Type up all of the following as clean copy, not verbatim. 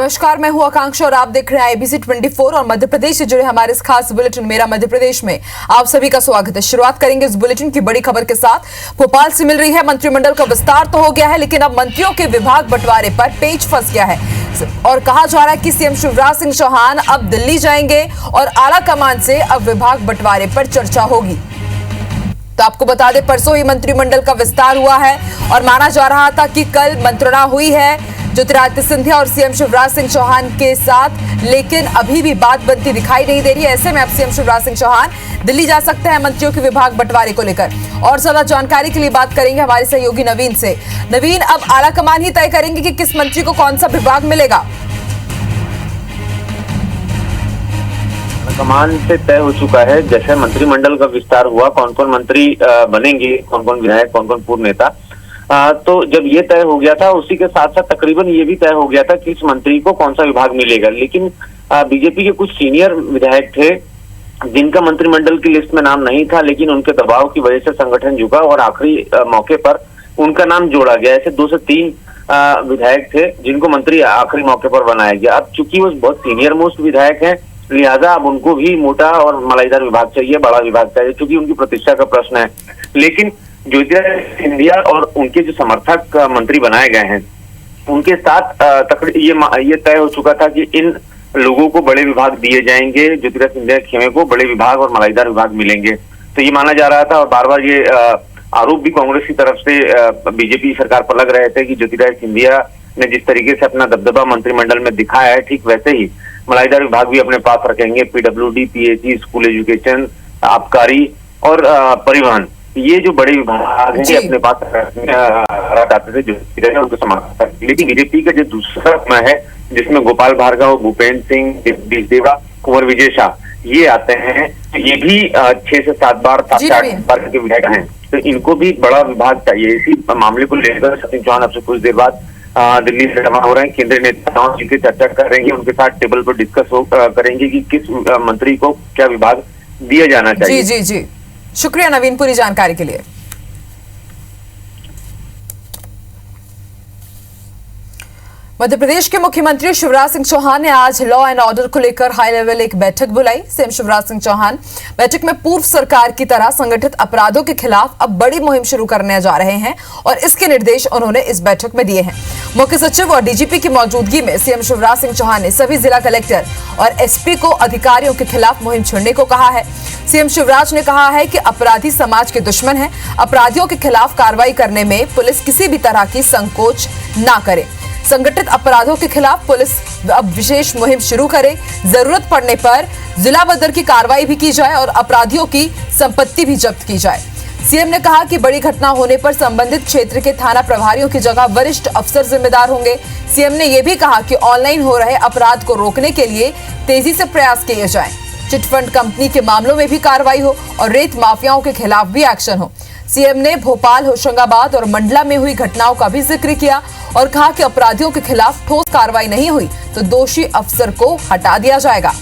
नमस्कार, मैं हूं आकांक्षा और आप देख रहे हैं एबीसी 24 और मध्य प्रदेश से जुड़े हमारे इस खास बुलेटिन मेरा मध्य प्रदेश में आप सभी का स्वागत है। शुरुआत करेंगे इस बुलेटिन की बड़ी खबर के साथ। भोपाल से मिल रही है मंत्रिमंडल का विस्तार तो हो गया है, लेकिन अब मंत्रियों के विभाग बंटवारे पर पेच फंस गया है और कहा जा रहा है कि सीएम शिवराज सिंह चौहान अब दिल्ली जाएंगे और आला कमान से अब विभाग बंटवारे पर चर्चा होगी। तो आपको बता दें, परसों ही मंत्रिमंडल का विस्तार हुआ है और माना जा रहा था कि कल मंत्रणा हुई है ज्योतिरादित्य सिंधिया और सीएम शिवराज सिंह चौहान के साथ, लेकिन अभी भी बात बनती दिखाई नहीं दे रही है। ऐसे में अब सीएम शिवराज सिंह चौहान दिल्ली जा सकते हैं मंत्रियों के विभाग बंटवारे को लेकर। और ज्यादा जानकारी के लिए बात करेंगे हमारे सहयोगी नवीन से। नवीन, अब आला कमान ही तय करेंगे कि किस मंत्री को कौन सा विभाग मिलेगा? कमान से तय हो चुका है। जैसे मंत्रिमंडल का विस्तार हुआ, कौन कौन मंत्री बनेंगे, कौन कौन विधायक, कौन कौन पूर्व नेता, तो जब ये तय हो गया था उसी के साथ साथ तकरीबन ये भी तय हो गया था कि इस मंत्री को कौन सा विभाग मिलेगा। लेकिन बीजेपी के कुछ सीनियर विधायक थे जिनका मंत्रिमंडल की लिस्ट में नाम नहीं था, लेकिन उनके दबाव की वजह से संगठन झुका और आखिरी मौके पर उनका नाम जोड़ा गया। ऐसे 2 से 3 विधायक थे जिनको मंत्री आखिरी मौके पर बनाया गया। अब चूंकि वो बहुत सीनियर मोस्ट विधायक हैं, लिहाजा अब उनको भी मोटा और मलाईदार विभाग चाहिए, बड़ा विभाग चाहिए, क्योंकि उनकी प्रतिष्ठा का प्रश्न है। लेकिन ज्योतिरादित्य सिंधिया और उनके जो समर्थक मंत्री बनाए गए हैं उनके साथ ये तय हो चुका था कि इन लोगों को बड़े विभाग दिए जाएंगे। ज्योतिरादित्य सिंधिया खेमे को बड़े विभाग और मलाईदार विभाग मिलेंगे। तो ये माना जा रहा था और बार बार ये आरोप भी कांग्रेस की तरफ से बीजेपी सरकार पर लग रहे थे कि ज्योतिरादित्य सिंधिया ने जिस तरीके से अपना दबदबा मंत्रिमंडल में दिखाया है, ठीक वैसे ही मलाईदार विभाग भी अपने पास रखेंगे। पीडब्ल्यूडी, पीएचई, स्कूल एजुकेशन, आबकारी और परिवहन, ये जो बड़े विभाग हैं अपने पास रखाते थे जो उनको समर्थक। लेकिन बीजेपी का जो दूसरा समय है जिसमें गोपाल भार्गव, भूपेंद्र सिंह, जगदीश देवा, कुंवर विजय शाह, ये आते हैं, तो ये भी 6 से 7 बार 7-8 बार के विधायक हैं, तो इनको भी बड़ा विभाग चाहिए। इसी मामले को लेकर सचिन चौहान अब से कुछ देर बाद दिल्ली से रवाना हो रहे हैं। केंद्रीय नेताओं जिनकी चर्चा करेंगे, उनके साथ टेबल पर डिस्कस करेंगे कि किस मंत्री को क्या विभाग दिया जाना चाहिए। जी जी जी, शुक्रिया नवीन पूरी जानकारी के लिए। मध्य प्रदेश के मुख्यमंत्री शिवराज सिंह चौहान ने आज लॉ एंड ऑर्डर को लेकर हाई लेवल एक बैठक बुलाई। सीएम शिवराज सिंह चौहान बैठक में पूर्व सरकार की तरह संगठित अपराधों के खिलाफ अब बड़ी मुहिम शुरू करने जा रहे हैं और इसके निर्देश उन्होंने इस बैठक में दिए हैं। मुख्य सचिव और डीजीपी की मौजूदगी में सीएम शिवराज सिंह चौहान ने सभी जिला कलेक्टर और एसपी को अधिकारियों के खिलाफ मुहिम छेड़ने को कहा है। सीएम शिवराज ने कहा है कि अपराधी समाज के दुश्मन हैं। अपराधियों के खिलाफ कार्रवाई करने में पुलिस किसी भी तरह की संकोच ना करे। संगठित अपराधों के खिलाफ पुलिस अब विशेष मुहिम शुरू करे। जरूरत पड़ने पर जिला बदर की कार्रवाई भी की जाए और अपराधियों की संपत्ति भी जब्त की जाए। सीएम ने कहा कि बड़ी घटना होने पर संबंधित क्षेत्र के थाना प्रभारियों की जगह वरिष्ठ अफसर जिम्मेदार होंगे। सीएम ने यह भी कहा कि ऑनलाइन हो रहे अपराध को रोकने के लिए तेजी से प्रयास किए जाएं। चिटफंड कंपनी के मामलों में भी कार्रवाई हो और रेत माफियाओं के खिलाफ भी एक्शन हो। सीएम ने भोपाल, होशंगाबाद और मंडला में हुई घटनाओं का भी जिक्र किया और कहा कि अपराधियों के खिलाफ ठोस कार्रवाई नहीं हुई तो दोषी अफसर को हटा दिया जाएगा।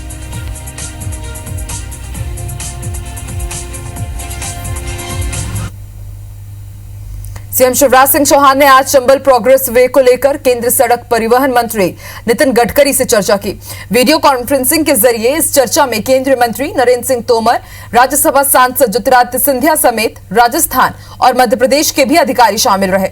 सीएम शिवराज सिंह चौहान ने आज चंबल प्रोग्रेस वे को लेकर केंद्र सड़क परिवहन मंत्री नितिन गडकरी से चर्चा की। वीडियो कॉन्फ्रेंसिंग के जरिए इस चर्चा में केंद्रीय मंत्री नरेंद्र सिंह तोमर, राज्यसभा सांसद ज्योतिरादित्य सिंधिया समेत राजस्थान और मध्य प्रदेश के भी अधिकारी शामिल रहे।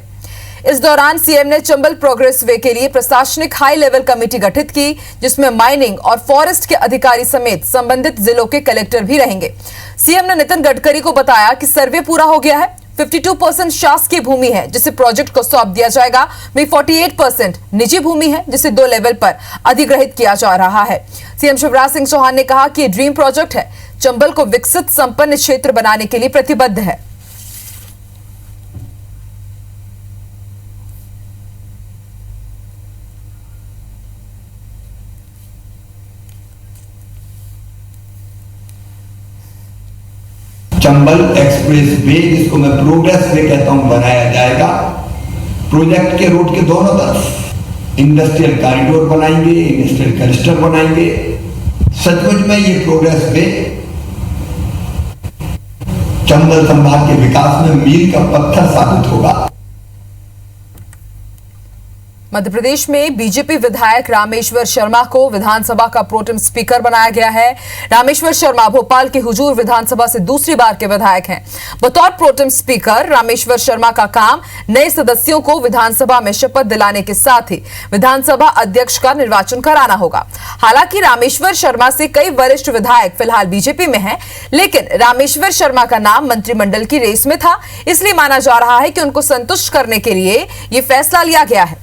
इस दौरान सीएम ने चंबल प्रोग्रेस वे के लिए प्रशासनिक हाई लेवल कमेटी गठित की, जिसमें माइनिंग और फॉरेस्ट के अधिकारी समेत संबंधित जिलों के कलेक्टर भी रहेंगे। सीएम ने नितिन गडकरी को बताया कि सर्वे पूरा हो गया है। 52% शासकीय भूमि है जिसे प्रोजेक्ट को सौंप दिया जाएगा। वहीं 48% निजी भूमि है जिसे 2 लेवल पर अधिग्रहित किया जा रहा है। सीएम शिवराज सिंह चौहान ने कहा कि ये ड्रीम प्रोजेक्ट है। चंबल को विकसित संपन्न क्षेत्र बनाने के लिए प्रतिबद्ध है। चंबल एक्सप्रेस वे, जिसको मैं प्रोग्रेस वे कहता हूं, बनाया जाएगा। प्रोजेक्ट के रूट के दोनों तरफ इंडस्ट्रियल कॉरिडोर बनाएंगे, इंडस्ट्रियल क्लस्टर बनाएंगे। सचमुच में ये प्रोग्रेस वे चंबल संभाग के विकास में मील का पत्थर साबित होगा। मध्य प्रदेश में बीजेपी विधायक रामेश्वर शर्मा को विधानसभा का प्रोटेम स्पीकर बनाया गया है। रामेश्वर शर्मा भोपाल के हुजूर विधानसभा से दूसरी बार के विधायक हैं। बतौर प्रोटेम स्पीकर रामेश्वर शर्मा का काम नए सदस्यों को विधानसभा में शपथ दिलाने के साथ ही विधानसभा अध्यक्ष का निर्वाचन कराना होगा। हालांकि रामेश्वर शर्मा से कई वरिष्ठ विधायक फिलहाल बीजेपी में हैं, लेकिन रामेश्वर शर्मा का नाम मंत्रिमंडल की रेस में था, इसलिए माना जा रहा है कि उनको संतुष्ट करने के लिए ये फैसला लिया गया है।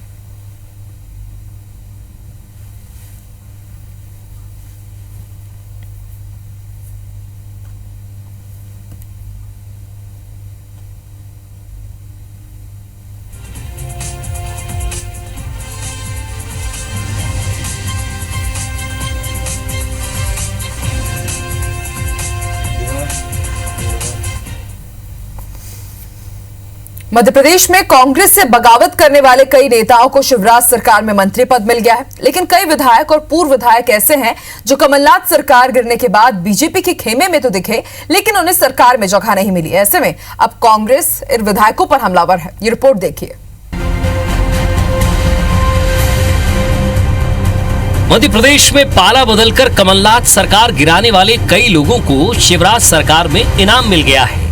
मध्य प्रदेश में कांग्रेस से बगावत करने वाले कई नेताओं को शिवराज सरकार में मंत्री पद मिल गया है, लेकिन कई विधायक और पूर्व विधायक ऐसे हैं जो कमलनाथ सरकार गिरने के बाद बीजेपी के खेमे में तो दिखे, लेकिन उन्हें सरकार में जगह नहीं मिली। ऐसे में अब कांग्रेस इन विधायकों पर हमलावर है। ये रिपोर्ट देखिए। मध्य प्रदेश में पाला बदलकर कमलनाथ सरकार गिराने वाले कई लोगों को शिवराज सरकार में इनाम मिल गया है,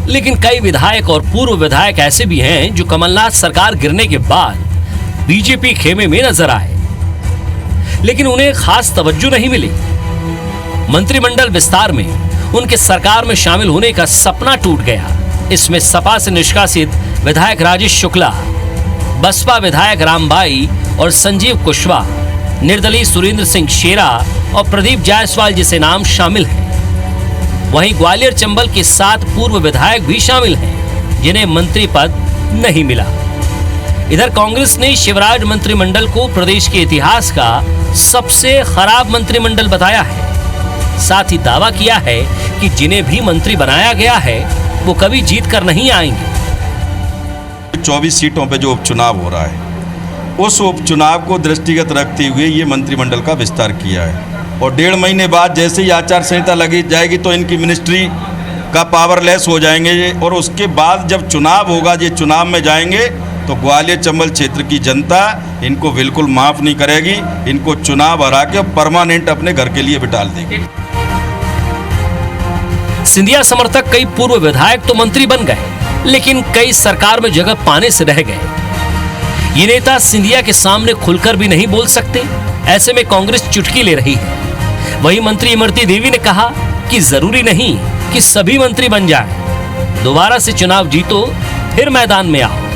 लेकिन कई विधायक और पूर्व विधायक ऐसे भी हैं जो कमलनाथ सरकार गिरने के बाद बीजेपी खेमे में नजर आए, लेकिन उन्हें खास तवज्जो नहीं मिली। मंत्रिमंडल विस्तार में उनके सरकार में शामिल होने का सपना टूट गया। इसमें सपा से निष्कासित विधायक राजेश शुक्ला, बसपा विधायक रामबाई और संजीव कुशवाहा, निर्दलीय सुरेंद्र सिंह शेरा और प्रदीप जायसवाल जैसे नाम शामिल हैं। वहीं ग्वालियर चंबल के 7 पूर्व विधायक भी शामिल हैं, जिन्हें मंत्री पद नहीं मिला। इधर कांग्रेस ने शिवराज मंत्रिमंडल को प्रदेश के इतिहास का सबसे खराब मंत्रिमंडल बताया है। साथ ही दावा किया है कि जिन्हें भी मंत्री बनाया गया है वो कभी जीत कर नहीं आएंगे। 24 सीटों पे जो उपचुनाव हो रहा है, उस उपचुनाव को दृष्टिगत रखते हुए ये मंत्रिमंडल का विस्तार किया है और 1.5 महीने बाद जैसे ही आचार संहिता लगी जाएगी तो इनकी मिनिस्ट्री का पावरलेस हो जाएंगे और उसके बाद जब चुनाव होगा, ये चुनाव में जाएंगे तो ग्वालियर चंबल क्षेत्र की जनता इनको बिल्कुल माफ़ नहीं करेगी। इनको चुनाव हरा के परमानेंट अपने घर के लिए बिठा देगी। सिंधिया समर्थक कई पूर्व विधायक तो मंत्री बन गए, लेकिन कई सरकार में जगह पाने से रह गए। ये नेता सिंधिया के सामने खुलकर भी नहीं बोल सकते। ऐसे में कांग्रेस चुटकी ले रही है। वहीं मंत्री इमरती देवी ने कहा कि जरूरी नहीं कि सभी मंत्री बन जाएं। दोबारा से चुनाव जीतो, फिर मैदान में आओ।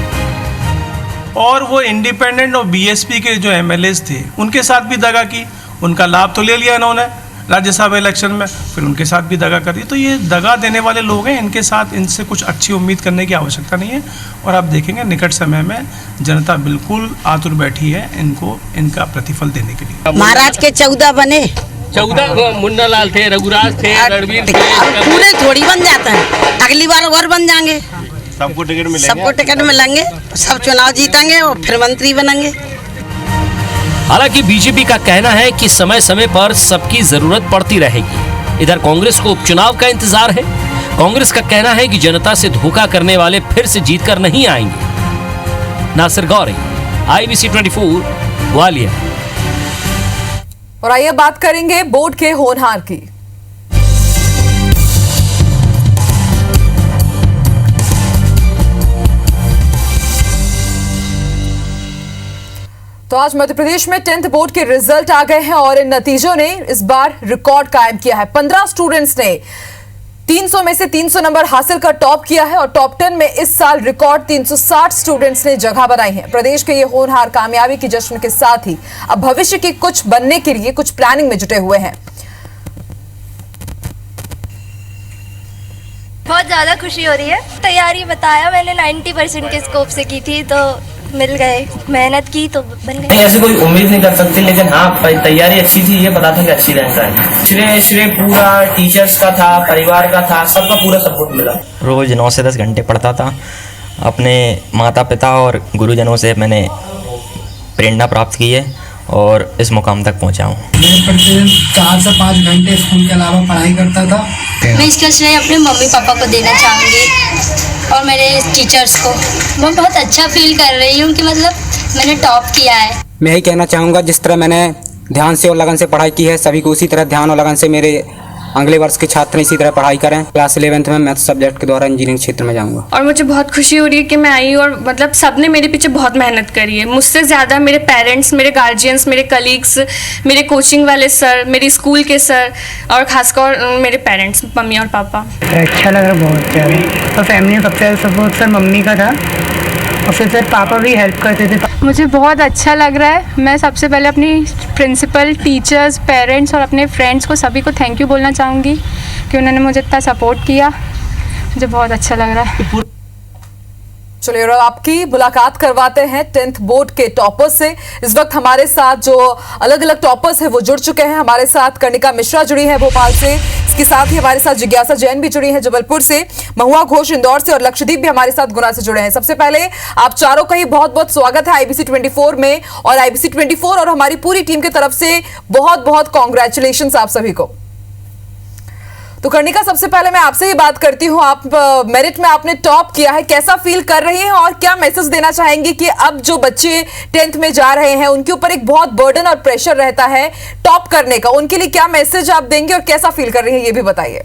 और वो इंडिपेंडेंट और बीएसपी के जो एमएलएस थे उनके साथ भी दगा की। उनका लाभ तो ले लिया इन्होंने राज्यसभा इलेक्शन में, फिर उनके साथ भी दगा कर दी। तो ये दगा देने वाले लोग हैं, इनके साथ इनसे कुछ अच्छी उम्मीद करने की आवश्यकता नहीं है। और आप देखेंगे निकट समय में जनता बिल्कुल आतुर बैठी है इनको इनका प्रतिफल देने के लिए। महाराज के 14 बने, 14 मुन्ना लाल थे, रघुराज थे, रणवीर थे, पूरे थोड़ी बन जाता है। अगली बार और बन जाएंगे, सबको टिकट मिलेंगे, सब चुनाव जीतेंगे और फिर मंत्री बनेंगे। हालांकि बीजेपी का कहना है कि समय समय पर सबकी जरूरत पड़ती रहेगी। इधर कांग्रेस को उपचुनाव का इंतजार है। कांग्रेस का कहना है कि जनता से धोखा करने वाले फिर से जीतकर नहीं आएंगे। नासिर गौरी, IBC 24, ग्वालियर। और आइए बात करेंगे बोर्ड के होनहार की। तो आज मध्य प्रदेश में 10th बोर्ड के रिजल्ट आ गए हैं और इन नतीजों ने इस बार रिकॉर्ड कायम किया है। 15 स्टूडेंट्स ने 300 में से 300 नंबर हासिल कर टॉप किया है और टॉप 10 में इस साल रिकॉर्ड 360 स्टूडेंट्स ने जगह बनाई है। प्रदेश के ये होनहार कामयाबी की जश्न के साथ ही अब भविष्य की कुछ बनने के लिए कुछ प्लानिंग में जुटे हुए हैं। बहुत ज़्यादा खुशी हो रही है। तैयारी बताया मैंने 90% के स्कोप से की थी तो मिल गए, मेहनत की तो बन गए। ऐसे कोई उम्मीद नहीं कर सकते, लेकिन हाँ तैयारी अच्छी थी, ये पता था कि अच्छी रैंक आएगी। श्रेय पूरा टीचर्स का था, परिवार का था, सबका पूरा सपोर्ट मिला। रोज 9 से 10 घंटे पढ़ता था। अपने माता पिता और गुरुजनों से मैंने प्रेरणा प्राप्त की है और इस मुकाम तक पहुंचा हूँ। मैं प्रतिदिन 4 से 5 घंटे स्कूल के अलावा पढ़ाई करता था। मैं इसका श्रेय अपने मम्मी पापा को देना चाहूँगी और मेरे टीचर्स को। मैं बहुत अच्छा फील कर रही हूँ कि मतलब मैंने टॉप किया है। मैं यही कहना चाहूँगा, जिस तरह मैंने ध्यान से और लगन से पढ़ाई की है, सभी को उसी तरह ध्यान और लगन से मेरे अगले वर्ष के छात्र इसी तरह पढ़ाई करें। क्लास 11th में मैथ सब्जेक्ट के द्वारा इंजीनियरिंग क्षेत्र में जाऊंगा। और मुझे बहुत खुशी हो रही है कि मैं आई और मतलब सबने मेरे पीछे बहुत मेहनत करी है। मुझसे ज़्यादा मेरे पेरेंट्स, मेरे गार्जियंस, मेरे कलीग्स, मेरे कोचिंग वाले सर, मेरे स्कूल के सर और खासकर मेरे पेरेंट्स, मम्मी और पापा। अच्छा लग रहा बहुत ज़्यादा। और फैमिली में सबसे ज़्यादा सपोर्ट सर मम्मी का था और फिर सर पापा भी हेल्प करते थे। मुझे बहुत अच्छा लग रहा है। मैं सबसे पहले अपनी प्रिंसिपल, टीचर्स, पेरेंट्स और अपने फ्रेंड्स को सभी को थैंक यू बोलना चाहूँगी कि उन्होंने मुझे इतना सपोर्ट किया। मुझे बहुत अच्छा लग रहा है। चलिए, और आपकी मुलाकात करवाते हैं 10th बोर्ड के टॉपर्स से। इस वक्त हमारे साथ जो अलग अलग टॉपर्स हैं वो जुड़ चुके हैं। हमारे साथ कर्णिका मिश्रा जुड़ी है भोपाल से, इसके साथ ही हमारे साथ जिज्ञासा जैन भी जुड़ी है जबलपुर से, महुआ घोष इंदौर से और लक्षदीप भी हमारे साथ गुना से जुड़े हैं। सबसे पहले आप चारों का ही बहुत बहुत स्वागत है IBC 24 में, और IBC 24 और हमारी पूरी टीम की तरफ से बहुत बहुत कॉन्ग्रेचुलेशन आप सभी को। तो कर्णिका, सबसे पहले मैं आपसे ही बात करती हूँ। आप मेरिट में आपने टॉप किया है, कैसा फील कर रही हैं और क्या मैसेज देना चाहेंगे कि अब जो बच्चे 10th में जा रहे हैं उनके ऊपर एक बहुत बर्डन और प्रेशर रहता है टॉप करने का, उनके लिए क्या मैसेज आप देंगे और कैसा फील कर रही हैं ये भी बताइए।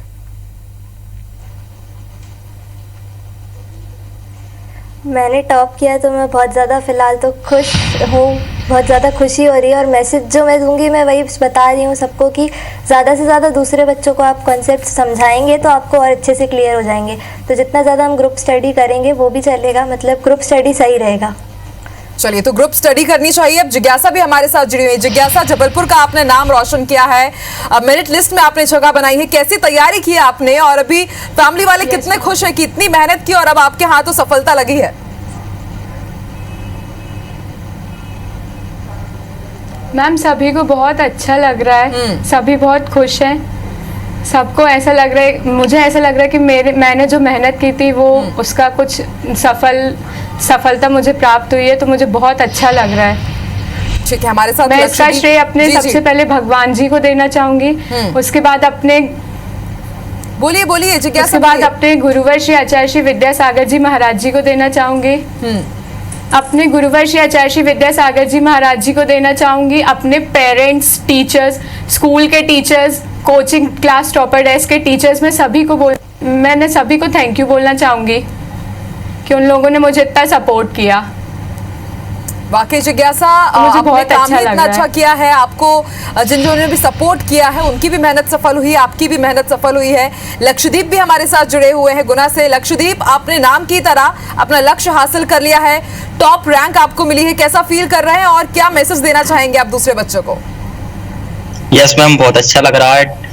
मैंने टॉप किया तो मैं बहुत ज़्यादा फ़िलहाल तो खुश हूँ, बहुत ज़्यादा खुशी हो रही है। और मैसेज जो मैं दूंगी मैं वही बता रही हूँ सबको कि ज़्यादा से ज़्यादा दूसरे बच्चों को आप कॉन्सेप्ट समझाएंगे तो आपको और अच्छे से क्लियर हो जाएंगे। तो जितना ज़्यादा हम ग्रुप स्टडी करेंगे वो भी चलेगा, मतलब ग्रुप स्टडी सही रहेगा। चलिए, तो ग्रुप स्टडी करनी चाहिए। अब जिज्ञासा भी हमारे साथ जुड़ी हुई है। जिज्ञासा, जबलपुर का आपने नाम रोशन किया है, अब मेरिट लिस्ट में आपने जगह बनाई है, कैसी तैयारी की आपने और अभी फैमिली वाले कितने खुश हैं कि इतनी मेहनत की और अब आपके हाथों सफलता लगी है? मैम, सभी को बहुत अच्छा लग रहा है, सभी बहुत खुश हैं। सबको ऐसा लग रहा है, मुझे ऐसा लग रहा है कि मैंने जो मेहनत की थी वो उसका कुछ सफलता मुझे प्राप्त हुई है, तो मुझे बहुत अच्छा लग रहा है। ठीक है, हमारे साथ मैं इसका श्रेय अपने सबसे पहले भगवान जी को देना चाहूंगी, उसके बाद अपने बोलिए जिज्ञासा, उसके बाद अपने गुरुवर श्री आचार्य श्री विद्यासागर जी महाराज जी को देना चाहूंगी। अपने गुरुवर श्री आचार्य श्री विद्यासागर जी महाराज जी को देना चाहूंगी, अपने पेरेंट्स, टीचर्स, स्कूल के teachers, coaching class topper desk के टीचर्स, मैंने सभी को थैंक यू बोलना चाहूंगी कि उन लोगों ने मुझे इतना सपोर्ट किया। वाकई जिज्ञासा, मुझे आपने बहुत काम अच्छा भी इतना अच्छा किया है, आपको जिन्होंने भी सपोर्ट किया है उनकी भी मेहनत सफल हुई है, आपकी भी मेहनत सफल हुई है। लक्षदीप भी हमारे साथ जुड़े हुए हैं गुना से। लक्षदीप, आपने नाम की तरह अपना लक्ष्य हासिल कर लिया है, टॉप रैंक आपको मिली है, कैसा फील कर रहे हैं और क्या मैसेज देना चाहेंगे आप दूसरे बच्चों को? यस मैम, बहुत अच्छा लग रहा है।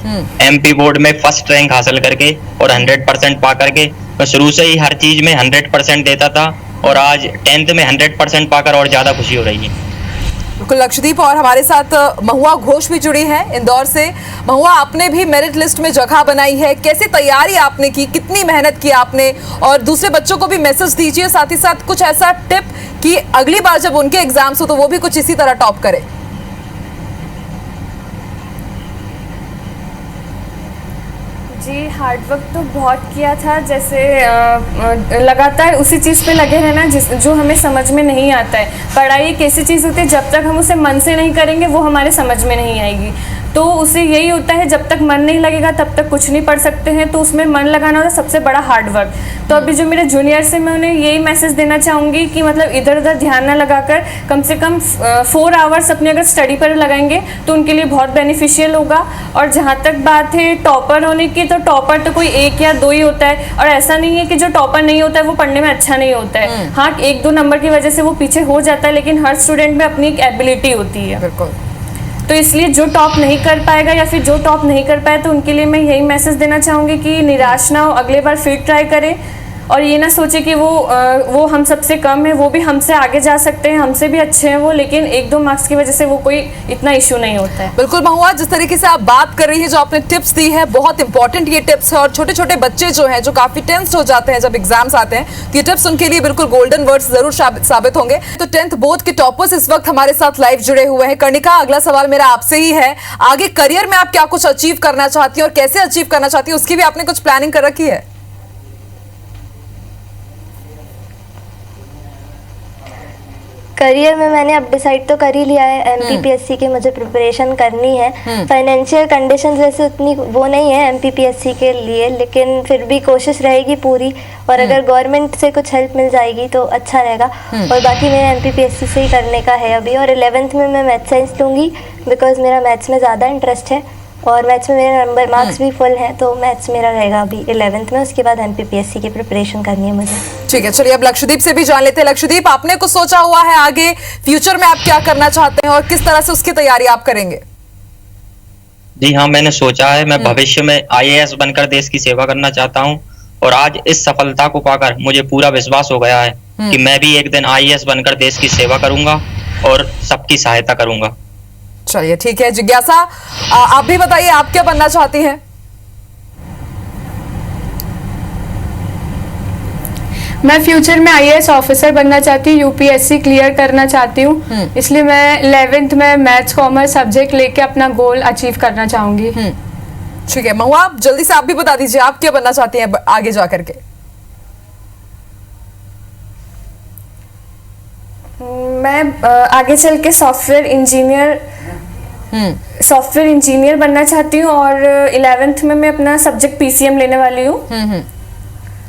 MP बोर्ड में फर्स्ट रैंक हासिल करके और 100% पा करके। मैं शुरू से ही हर चीज में 100% देता था और आज 10th में 100% पाकर और ज्यादा खुशी हो रही है। बिल्कुल लक्षदीप, और हमारे साथ महुआ घोष भी जुड़ी है इंदौर से। महुआ, आपने भी मेरिट लिस्ट में जगह बनाई है, कैसी तैयारी आपने की, कितनी मेहनत की आपने, और दूसरे बच्चों को भी मैसेज दीजिए, साथ ही साथ कुछ ऐसा टिप कि अगली बार जब उनके एग्जाम्स हो तो वो भी कुछ इसी तरह टॉप करे। जी, हार्डवर्क तो बहुत किया था, जैसे लगातार उसी चीज़ पे लगे रहना जो हमें समझ में नहीं आता है। पढ़ाई एक ऐसी चीज़ होती है, जब तक हम उसे मन से नहीं करेंगे वो हमारे समझ में नहीं आएगी। तो उसे यही होता है, जब तक मन नहीं लगेगा तब तक कुछ नहीं पढ़ सकते हैं, तो उसमें मन लगाना होता है सबसे बड़ा हार्डवर्क। तो अभी जो मेरे जूनियर्स हैं मैं उन्हें यही मैसेज देना चाहूँगी कि मतलब इधर उधर ध्यान ना लगाकर कम से कम 4 आवर्स अपने अगर स्टडी पर लगाएंगे तो उनके लिए बहुत बेनिफिशियल होगा। और जहाँ तक बात है टॉपर होने की, तो टॉपर तो कोई 1 या 2 ही होता है, और ऐसा नहीं है कि जो टॉपर नहीं होता है वो पढ़ने में अच्छा नहीं होता है। हाँ, 1-2 नंबर की वजह से वो पीछे हो जाता है, लेकिन हर स्टूडेंट में अपनी एक एबिलिटी होती है। बिल्कुल। तो इसलिए जो टॉप नहीं कर पाएगा या फिर जो टॉप नहीं कर पाए, तो उनके लिए मैं यही मैसेज देना चाहूँगी कि निराश ना हो, अगले बार फिर ट्राई करें और ये ना सोचे कि वो हम सबसे कम है, वो भी हमसे आगे जा सकते हैं, हमसे भी अच्छे हैं वो, लेकिन 1-2 मार्क्स की वजह से वो कोई इतना इशू नहीं होता है। बिल्कुल महुआ, जिस तरीके से आप बात कर रही है, जो आपने टिप्स दी है, बहुत इंपॉर्टेंट ये टिप्स है। और छोटे छोटे बच्चे जो हैं, जो काफी टेंस्ड हो जाते हैं जब एग्जाम्स आते हैं, तो ये टिप्स उनके लिए बिल्कुल गोल्डन वर्ड्स जरूर साबित होंगे। तो 10th बोर्ड के टॉपर्स इस वक्त हमारे साथ लाइव जुड़े हुए हैं। कर्णिका, अगला सवाल मेरा आपसे ही है, आगे करियर में आप क्या कुछ अचीव करना चाहती हैं और कैसे अचीव करना चाहती हैं, उसकी भी आपने कुछ प्लानिंग कर रखी है? करियर में मैंने अब डिसाइड तो कर ही लिया है, एमपीपीएससी की मुझे प्रिपरेशन करनी है। फाइनेंशियल कंडीशंस वैसे उतनी वो नहीं है एमपीपीएससी के लिए, लेकिन फिर भी कोशिश रहेगी पूरी, और अगर गवर्नमेंट से कुछ हेल्प मिल जाएगी तो अच्छा रहेगा। और बाकी मेरा एमपीपीएससी से ही करने का है अभी। और 11th में मैं मैथ साइंस लूँगी, बिकॉज मेरा मैथ्स में ज़्यादा इंटरेस्ट है और मैथ्स में मेरे नंबर मार्क्स भी फुल हैं, तो मैथ्स मेरा रहेगा अभी 11th में। उसके बाद एमपीपीएससी की प्रिपरेशन करनी है मुझे। ठीक है, चलिए अब लक्षदीप से भी जान लेते हैं। लक्षदीप, आपने कुछ सोचा हुआ है आगे फ्यूचर में आप क्या करना चाहते हैं और किस तरह से उसकी तैयारी आप करेंगे? जी हाँ, मैंने सोचा है मैं भविष्य में आईएएस बनकर देश की सेवा करना चाहता हूँ, और आज इस सफलता को पाकर मुझे पूरा विश्वास हो गया है कि मैं भी एक दिन आईएएस बनकर देश की सेवा करूंगा और सबकी सहायता करूंगा। चलिए ठीक है। जिज्ञासा, आप भी बताइए, आप क्या बनना चाहती हैं? मैं फ्यूचर में आईएएस ऑफिसर बनना चाहती हूँ, यूपीएससी क्लियर करना चाहती हूँ, इसलिए मैं 11th में मैथ्स कॉमर्स सब्जेक्ट लेके अपना गोल अचीव करना चाहूंगी। ठीक है महुआ, जल्दी से आप भी बता दीजिए, आप क्या बनना चाहती हैं आगे जाकर के? मैं आगे चल के सॉफ्टवेयर इंजीनियर बनना चाहती हूँ, और 11th में मैं अपना सब्जेक्ट पीसीएम लेने वाली हूँ।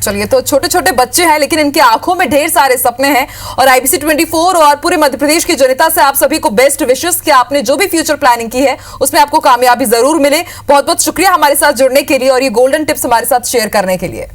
चलिए, तो छोटे छोटे बच्चे हैं लेकिन इनकी आंखों में ढेर सारे सपने हैं, और आईबीसी 24 और पूरे मध्य प्रदेश की जनता से आप सभी को बेस्ट विशेस कि आपने जो भी फ्यूचर प्लानिंग की है उसमें आपको कामयाबी जरूर मिले। बहुत बहुत शुक्रिया हमारे साथ जुड़ने के लिए और ये गोल्डन टिप्स हमारे साथ शेयर करने के लिए।